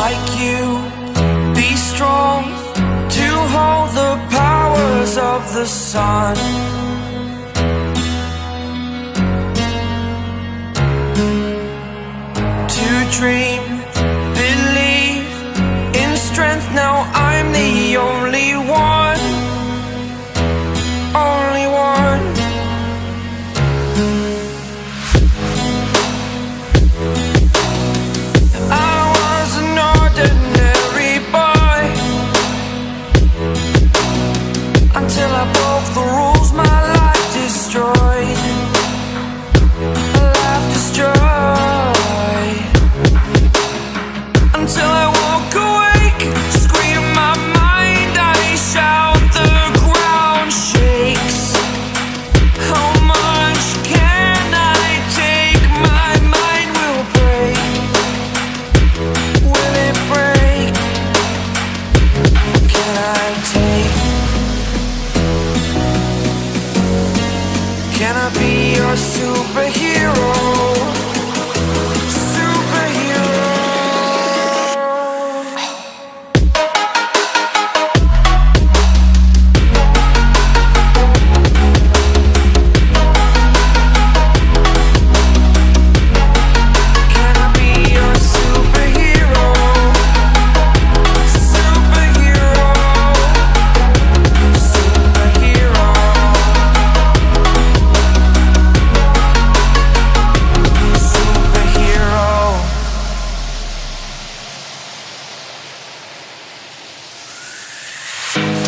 like you, be strong to hold the powers of the sun. To dream, believe in strength. Now I'm the only one, only one. I was an ordinary boy until I broke the rules. My life destroyed, life destroyed. Until I woke awake, scream my mind, I shout, the ground shakes. How much can I take? My mind will break. Will it break? Can I take? Can I be your superhero?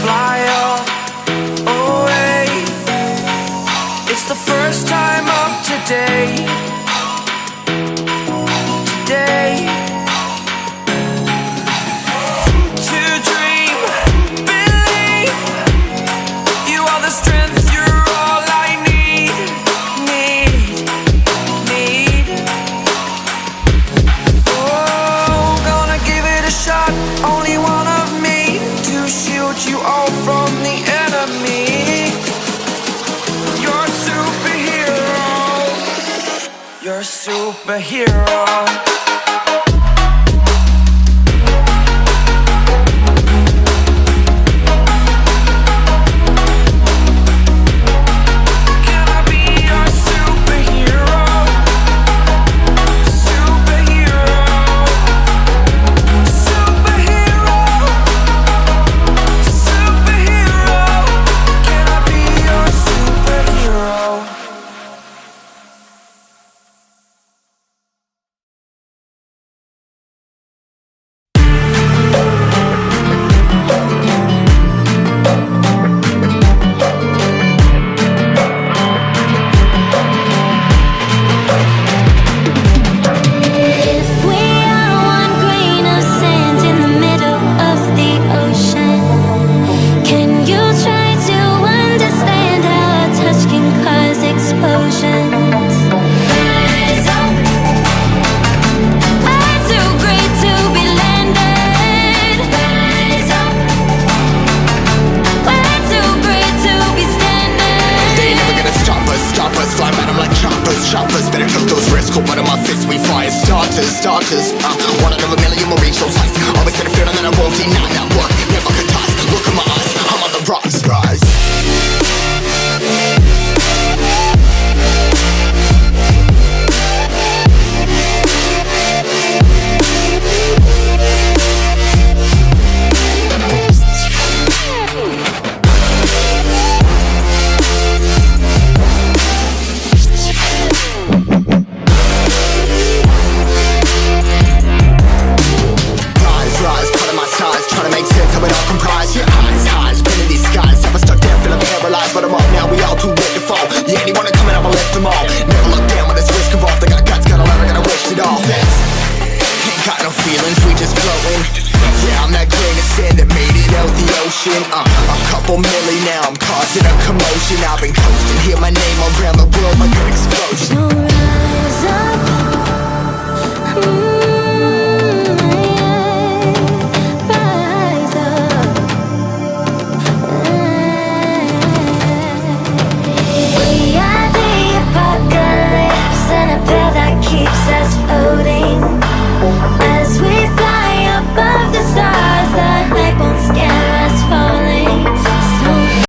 Fly up away. It's the first time of today. Today. To dream, believe. You are the strength, you're all I need. Need. Oh, gonna give it a shot. Only one of me to shield you all from the enemy. You're a superhero. You're a superhero. Can I be your superhero? Superhero. Superhero. Superhero. Can I be your superhero? If we are one grain of sand in the middle of the ocean, can you try to understand how a touch can cause explosions? Rise up, we're too great to be landed. Rise up, we're too great to be standing. They ain't never gonna stop us, fly at 'em like choppers, better took those risks, hold one of my fists, we fire starters, one out of a million will reach those heights, always had a feeling that I won't deny that work, never could toss, look in my eyes, I'm on the rise. Rise, putting my size, trying to make sense of it all comprised. Yeah, highs, been in these skies, never stuck down, feeling paralyzed, but I'm up now, we all too late to fall. Yeah, anyone coming, I'ma lift them all. Never look down when there's risk involved. I got guts, got a lot, I gotta wish it all. Ain't got no feelings, we just floating. Yeah, I'm that grain of sand that made it out the ocean. A couple milli now, I'm causing a commotion. I've been coasting, hear my name around the world like an explosion. So rise up.